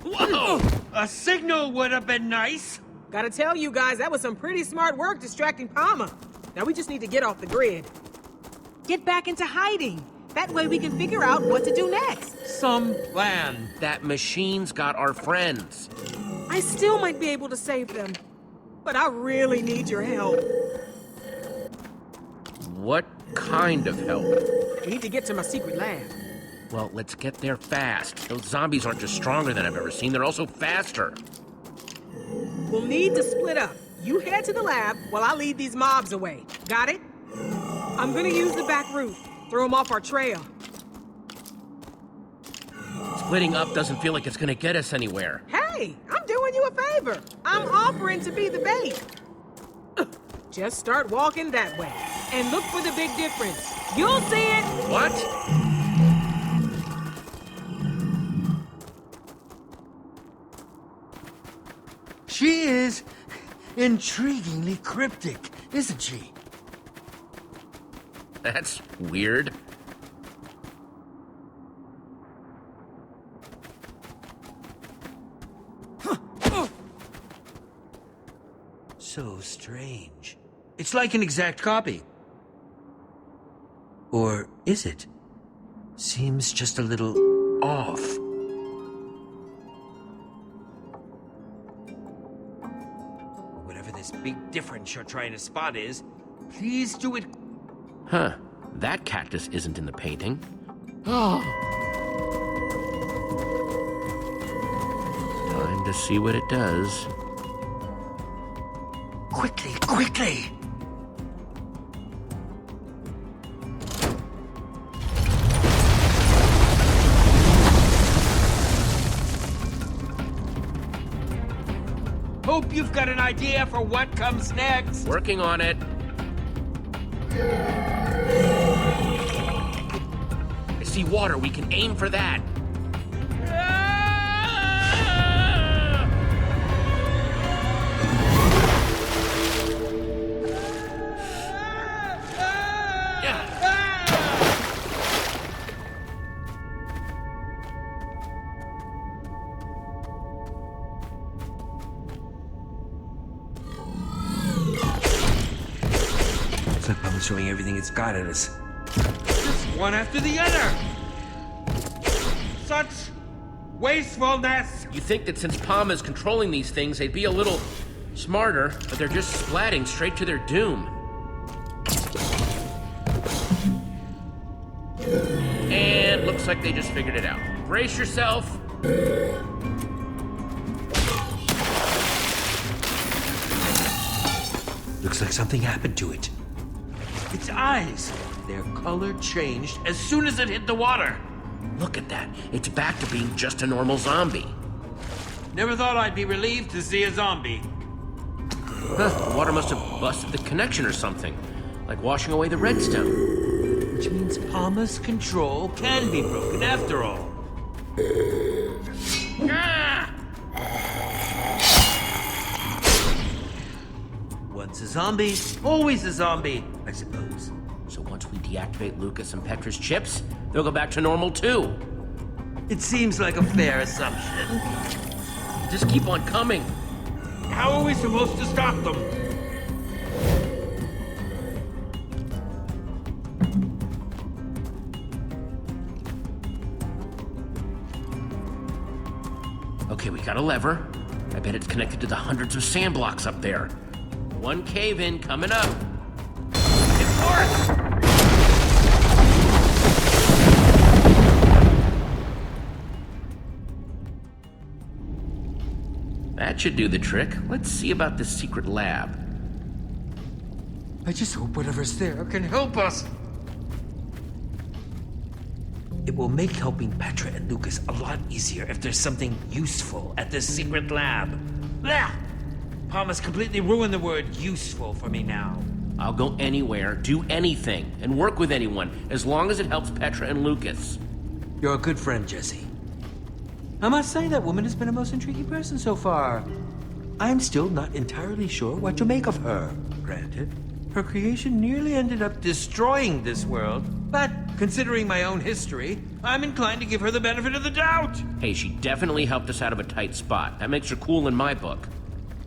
Whoa! A signal would have been nice. Gotta tell you guys, that was some pretty smart work distracting Palmer. Now we just need to get off the grid. Get back into hiding. That way we can figure out what to do next. Some plan. That machine's got our friends. I still might be able to save them, but I really need your help. What kind of help? I need to get to my secret lab. Well, let's get there fast. Those zombies aren't just stronger than I've ever seen, they're also faster. We'll need to split up. You head to the lab while I lead these mobs away. Got it? I'm gonna use the back route. Throw them off our trail. Splitting up doesn't feel like it's gonna get us anywhere. Hey, I'm doing you a favor. I'm offering to be the bait. Just start walking that way. And look for the big difference. You'll see it. What? She is intriguingly cryptic, isn't she? That's weird. So strange. It's like an exact copy. Or is it? Seems just a little off. Whatever this big difference you're trying to spot is, please do it. Huh. That cactus isn't in the painting. Oh. Time to see what it does. Quickly, quickly! Hope you've got an idea for what comes next. Working on it. I see water. We can aim for that. Looks like Mama's throwing everything it's got at us. Just one after the other! Such wastefulness! You think that since Palma's controlling these things, they'd be a little smarter, but they're just splatting straight to their doom. And looks like they just figured it out. Brace yourself. Looks like something happened to it. Its eyes, their color changed as soon as it hit the water. Look at that. It's back to being just a normal zombie. Never thought I'd be relieved to see a zombie. Huh, the water must have busted the connection or something. Like washing away the redstone. Which means Palma's control can be broken after all. Ah! Once a zombie, always a zombie, I suppose. So once we deactivate Lucas and Petra's chips, they'll go back to normal too. It seems like a fair assumption. Just keep on coming. How are we supposed to stop them? Okay, we got a lever. I bet it's connected to the hundreds of sand blocks up there. One cave-in coming up. It works! That should do the trick. Let's see about this secret lab. I just hope whatever's there can help us. It will make helping Petra and Lucas a lot easier if there's something useful at this secret lab. Blah! Palma's completely ruined the word useful for me now. I'll go anywhere, do anything, and work with anyone, as long as it helps Petra and Lucas. You're a good friend, Jesse. I must say that woman has been a most intriguing person so far. I'm still not entirely sure what to make of her. Granted, her creation nearly ended up destroying this world, but Considering my own history, I'm inclined to give her the benefit of the doubt. Hey, she definitely helped us out of a tight spot. That makes her cool in my book.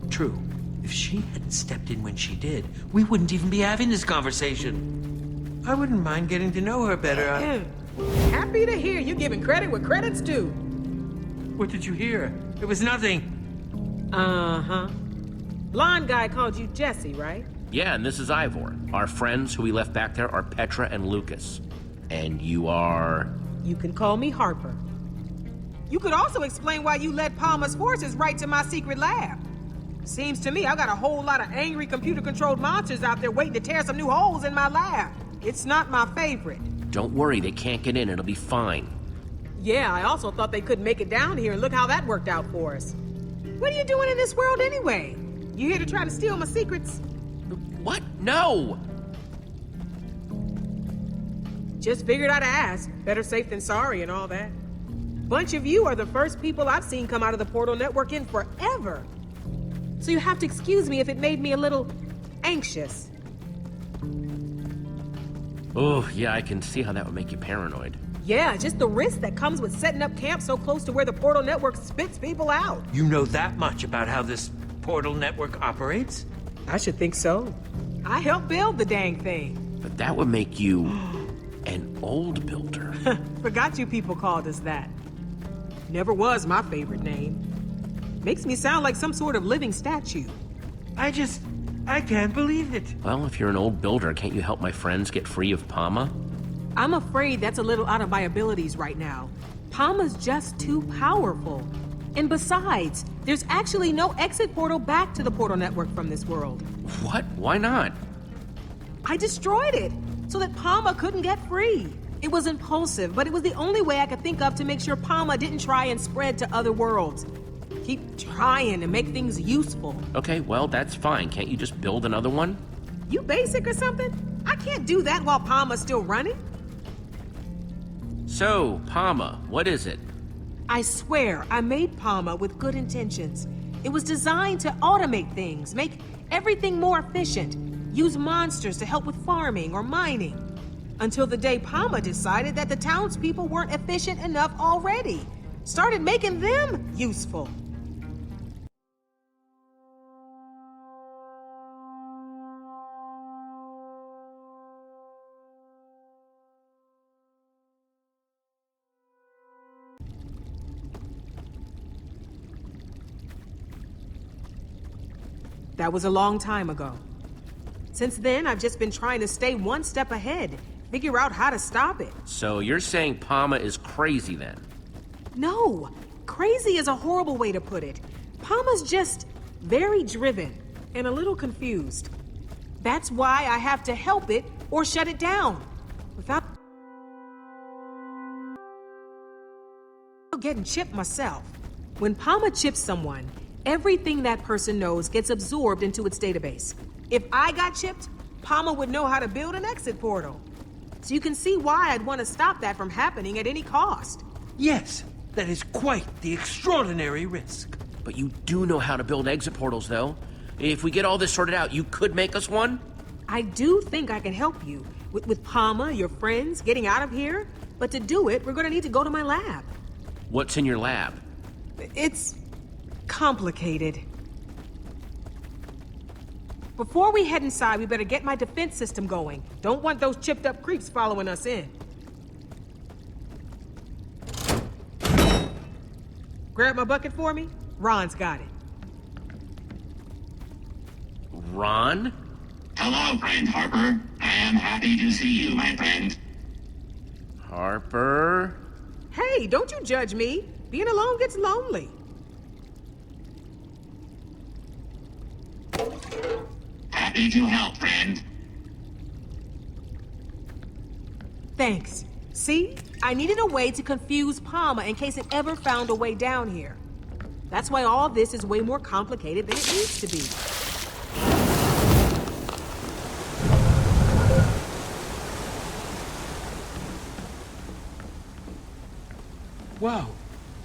True. If she hadn't stepped in when she did, we wouldn't even be having this conversation. I wouldn't mind getting to know her better. Happy to hear you giving credit where credit's due. What did you hear? It was nothing. Uh-huh. Blonde guy called you Jesse, right? Yeah, and this is Ivor. Our friends who we left back there are Petra and Lucas. And you are... You can call me Harper. You could also explain why you led Palmer's forces right to my secret lab. Seems to me I've got a whole lot of angry computer-controlled monsters out there waiting to tear some new holes in my lab. It's not my favorite. Don't worry, they can't get in. It'll be fine. Yeah, I also thought they couldn't make it down here, and look how that worked out for us. What are you doing in this world anyway? You here to try to steal my secrets? What? No! Just figured I'd ask. Better safe than sorry and all that. Bunch of you are the first people I've seen come out of the Portal Network in forever. So you have to excuse me if it made me a little anxious. Oh, yeah, I can see how that would make you paranoid. Yeah, just the risk that comes with setting up camp so close to where the Portal Network spits people out. You know that much about how this Portal Network operates? I should think so. I helped build the dang thing. But that would make you an old builder. Forgot you people called us that. Never was my favorite name. Makes me sound like some sort of living statue. I can't believe it. Well, if you're an old builder, can't you help my friends get free of Palma? I'm afraid that's a little out of my abilities right now. Palma's just too powerful. And besides, there's actually no exit portal back to the Portal Network from this world. What? Why not? I destroyed it so that Palma couldn't get free. It was impulsive, but it was the only way I could think of to make sure Palma didn't try and spread to other worlds. Keep trying to make things useful. Okay, well, that's fine. Can't you just build another one? You basic or something? I can't do that while Palma's still running. So, Palma, what is it? I swear, I made Palma with good intentions. It was designed to automate things, make everything more efficient, use monsters to help with farming or mining. Until the day Palma decided that the townspeople weren't efficient enough already. Started making them useful. That was a long time ago. Since then, I've just been trying to stay one step ahead, figure out how to stop it. So you're saying Palma is crazy then? No, crazy is a horrible way to put it. Palma's just very driven and a little confused. That's why I have to help it or shut it down without getting chipped myself. When Palma chips someone, everything that person knows gets absorbed into its database. If I got chipped, Palma would know how to build an exit portal. So you can see why I'd want to stop that from happening at any cost. Yes, that is quite the extraordinary risk. But you do know how to build exit portals, though. If we get all this sorted out, you could make us one? I do think I can help you. With Palma, your friends, getting out of here. But to do it, we're going to need to go to my lab. What's in your lab? It's complicated. Before we head inside, we better get my defense system going. Don't want those chipped up creeps following us in. Grab my bucket for me. Ron's got it. Ron? Hello, friend Harper. I am happy to see you, my friend. Harper? Hey, don't you judge me. Being alone gets lonely. Happy to help, friend. Thanks. See? I needed a way to confuse Palma in case it ever found a way down here. That's why all this is way more complicated than it needs to be. Wow,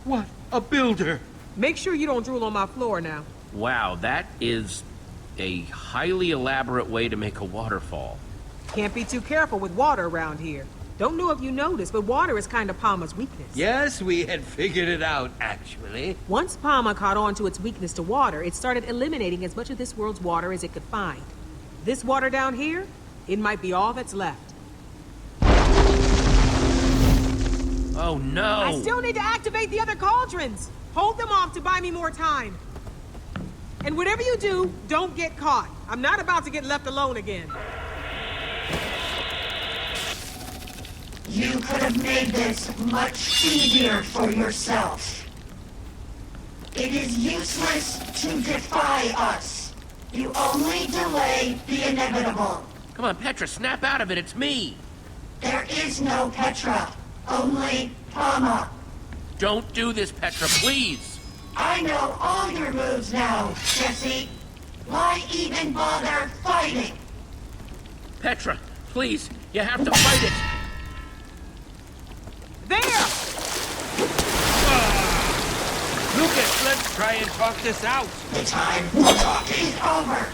what a builder! Make sure you don't drool on my floor now. Wow, that is a highly elaborate way to make a waterfall. Can't be too careful with water around here. Don't know if you noticed, but water is kind of Palma's weakness. Yes, we had figured it out, actually. Once Palma caught on to its weakness to water, it started eliminating as much of this world's water as it could find. This water down here, it might be all that's left. Oh no! I still need to activate the other cauldrons! Hold them off to buy me more time. And whatever you do, don't get caught. I'm not about to get left alone again. You could have made this much easier for yourself. It is useless to defy us. You only delay the inevitable. Come on, Petra, snap out of it, it's me! There is no Petra, only Palma. Don't do this, Petra, please! I know all your moves now, Jesse. Why even bother fighting? Petra, please, you have to fight it! There! Lucas, let's try and talk this out. The time for talking is over.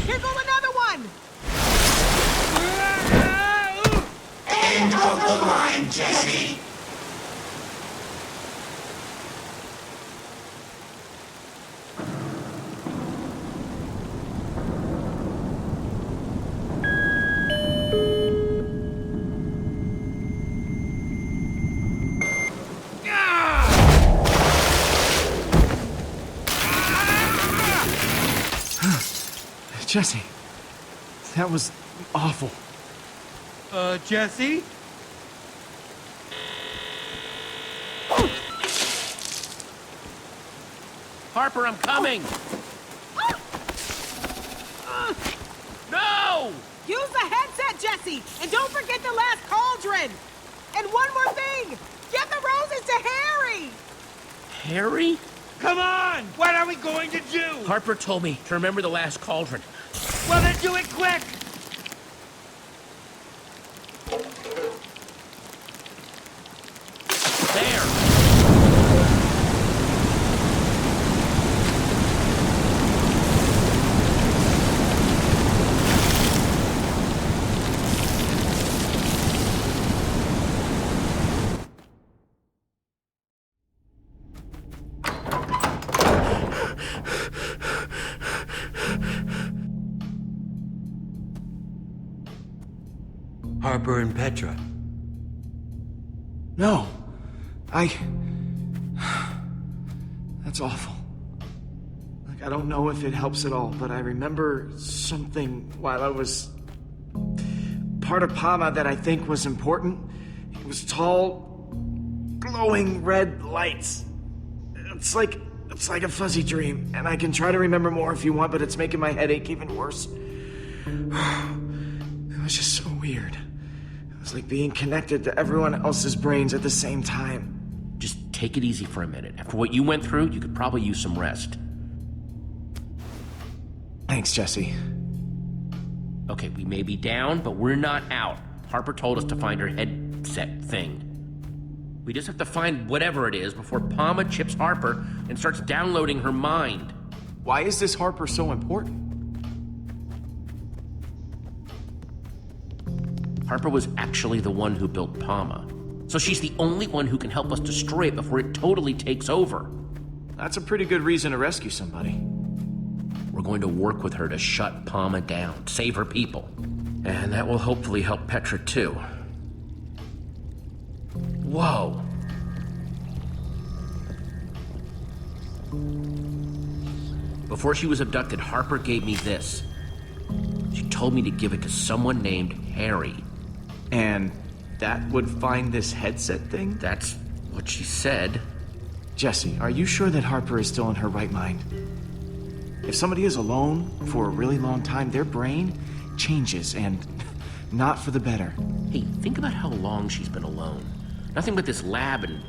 Here goes another one! End of the line, Jesse. Jesse, that was awful. Jesse? Harper, I'm coming! No! Use the headset, Jesse! And don't forget the last cauldron! And one more thing! Get the roses to Harry! Harry? Come on! What are we going to do? Harper told me to remember the last cauldron. Well, then do it quick! There! Harper and Petra. No. That's awful. Like, I don't know if it helps at all, but I remember something while I was part of Palma that I think was important. It was tall, glowing red lights. It's like a fuzzy dream, and I can try to remember more if you want, but it's making my headache even worse. It was just so weird. It was like being connected to everyone else's brains at the same time. Just take it easy for a minute. After what you went through, you could probably use some rest. Thanks, Jesse. Okay, we may be down, but we're not out. Harper told us to find her headset thing. We just have to find whatever it is before Palma chips Harper and starts downloading her mind. Why is this Harper so important? Harper was actually the one who built Palma. So she's the only one who can help us destroy it before it totally takes over. That's a pretty good reason to rescue somebody. We're going to work with her to shut Palma down, save her people. And that will hopefully help Petra too. Whoa. Before she was abducted, Harper gave me this. She told me to give it to someone named Harry. And that would find this headset thing? That's what she said. Jesse, are you sure that Harper is still in her right mind? If somebody is alone for a really long time, their brain changes, and not for the better. Hey, think about how long she's been alone. Nothing but this lab and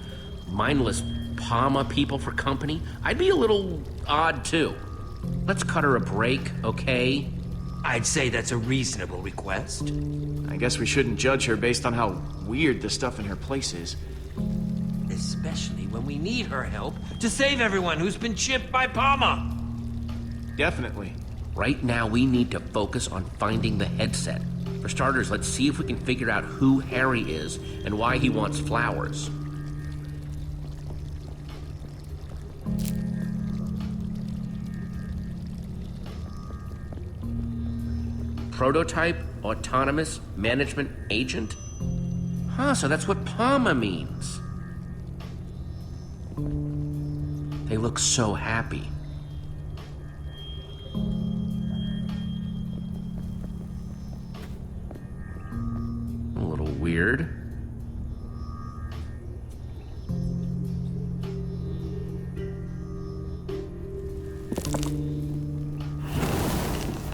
mindless Palma people for company. I'd be a little odd, too. Let's cut her a break, okay? I'd say that's a reasonable request. I guess we shouldn't judge her based on how weird the stuff in her place is. As Especially when we need her help to save everyone who's been chipped by Palma. Definitely. Right now, we need to focus on finding the headset. For starters, let's see if we can figure out who Harry is and why he wants flowers. Prototype, autonomous, management agent? Huh, so that's what Palma means. They look so happy. A little weird.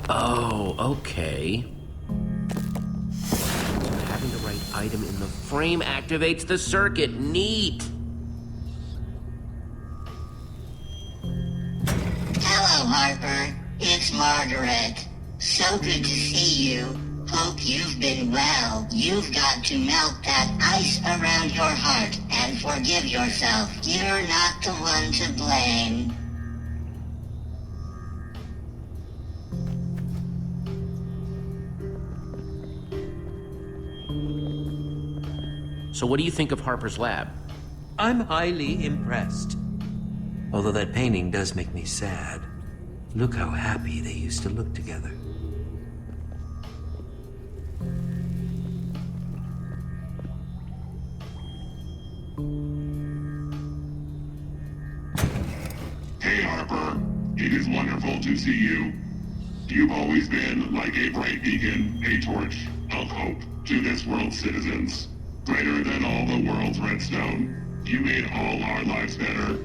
Oh, okay. So having the right item in the frame activates the circuit. Neat! Hello, Harper. It's Margaret. So good to see you. Hope you've been well. You've got to melt that ice around your heart and forgive yourself. You're not the one to blame. So what do you think of Harper's lab? I'm highly impressed. Although that painting does make me sad. Look how happy they used to look together. Hey Harper, it is wonderful to see you. You've always been like a bright beacon, a torch of hope to this world's citizens. Greater than all the world's redstone, you made all our lives better.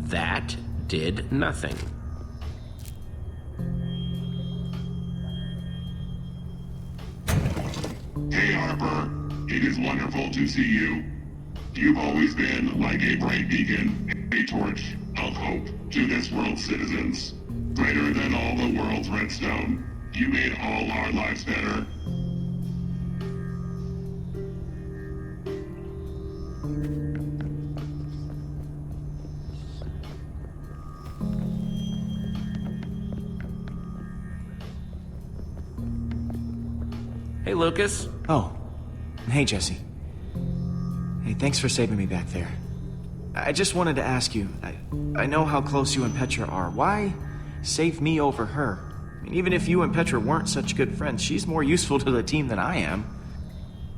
That did nothing. Hey Harper, it is wonderful to see you. You've always been like a bright beacon, a torch of hope to this world's citizens. Greater than all the world's redstone, you made all our lives better. Hey, Lucas. Oh. Hey, Jesse. Hey, thanks for saving me back there. I just wanted to ask you, I know how close you and Petra are. Why save me over her? I mean, even if you and Petra weren't such good friends, she's more useful to the team than I am.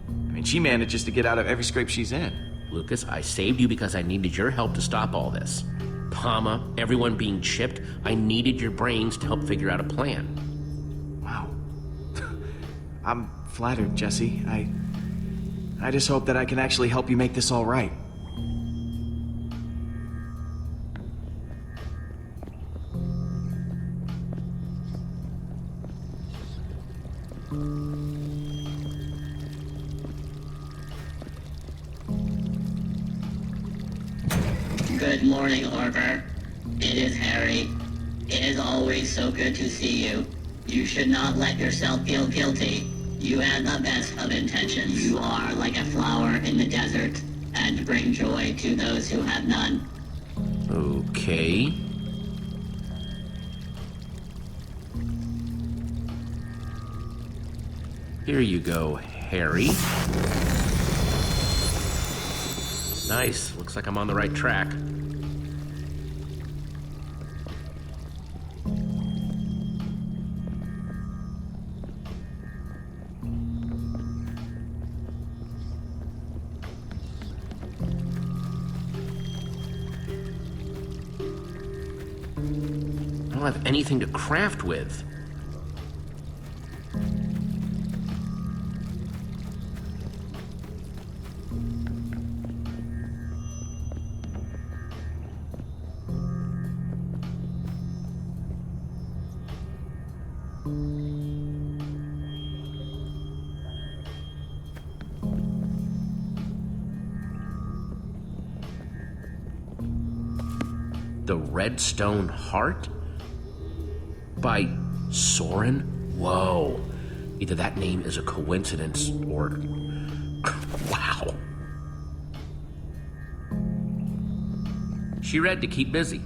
I mean, she manages to get out of every scrape she's in. Lucas, I saved you because I needed your help to stop all this. Palma, everyone being chipped, I needed your brains to help figure out a plan. Wow. I'm flattered, Jesse. I just hope that I can actually help you make this all right. Good morning, Harper. It is Harry. It is always so good to see you. You should not let yourself feel guilty. You had the best of intentions. You are like a flower in the desert, and bring joy to those who have none. Okay. Here you go, Harry. Nice. Looks like I'm on the right track. I don't have anything to craft with. The redstone heart? by Soren? Whoa. Either that name is a coincidence or... Wow. She read to keep busy.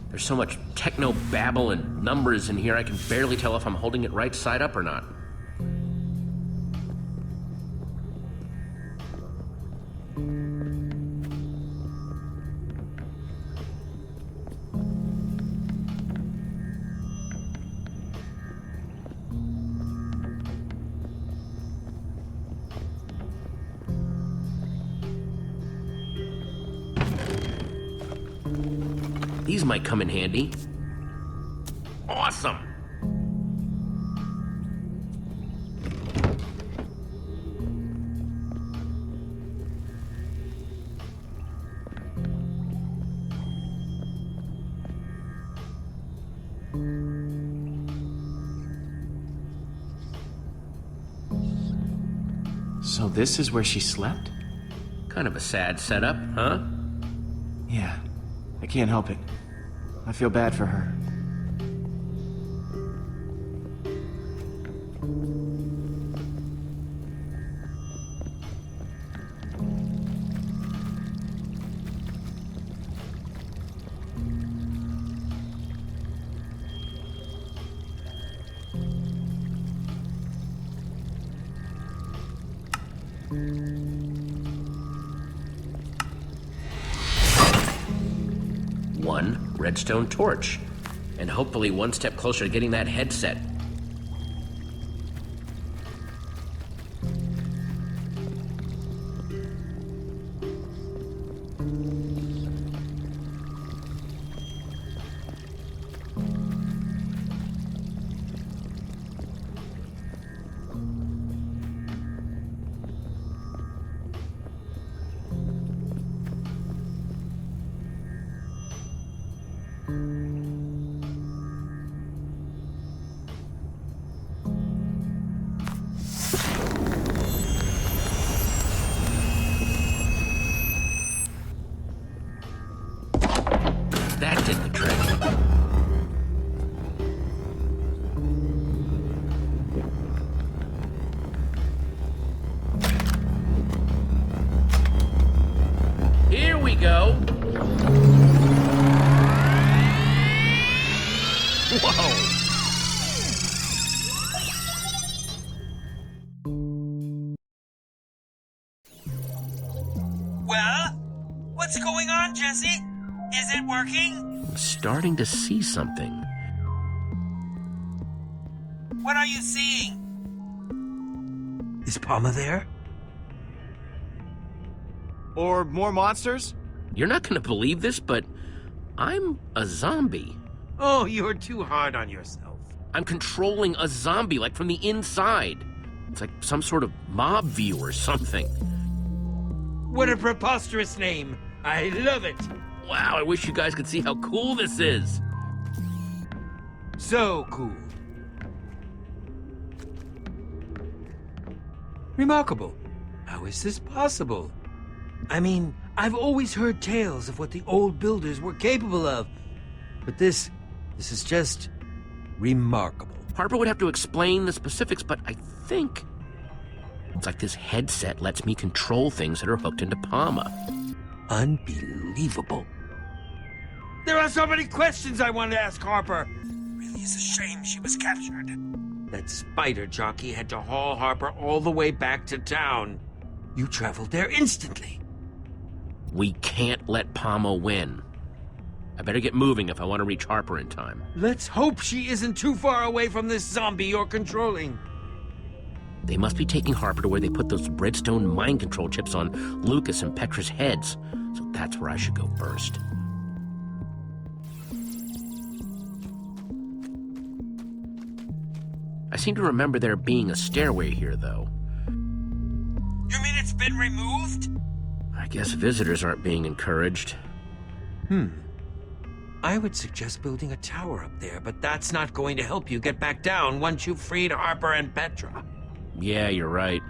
There's so much techno babble and numbers in here I can barely tell if I'm holding it right side up or not. These might come in handy. Awesome! So this is where she slept? Kind of a sad setup, huh? Yeah, I can't help it. I feel bad for her. One redstone torch, and hopefully one step closer to getting that headset. That did the trick. Here we go. Whoa. Well, what's going on, Jesse? Is it working? I'm starting to see something. What are you seeing? Is Palma there? Or more monsters? You're not gonna believe this, but I'm a zombie. Oh, you're too hard on yourself. I'm controlling a zombie, like from the inside. It's like some sort of mob view or something. What a preposterous name. I love it. Wow, I wish you guys could see how cool this is. So cool. Remarkable. How is this possible? I mean, I've always heard tales of what the old builders were capable of. But this is just remarkable. Harper would have to explain the specifics, but I think it's like this headset lets me control things that are hooked into Palma. Unbelievable. There are so many questions I want to ask Harper. Really is a shame she was captured. That spider jockey had to haul Harper all the way back to town. You traveled there instantly. We can't let Palma win. I better get moving if I want to reach Harper in time. Let's hope she isn't too far away from this zombie you're controlling. They must be taking Harper to where they put those redstone mind control chips on Lucas and Petra's heads. So that's where I should go first. I seem to remember there being a stairway here, though. You mean it's been removed? I guess visitors aren't being encouraged. I would suggest building a tower up there, but that's not going to help you get back down once you've freed Harper and Petra. Yeah, you're right.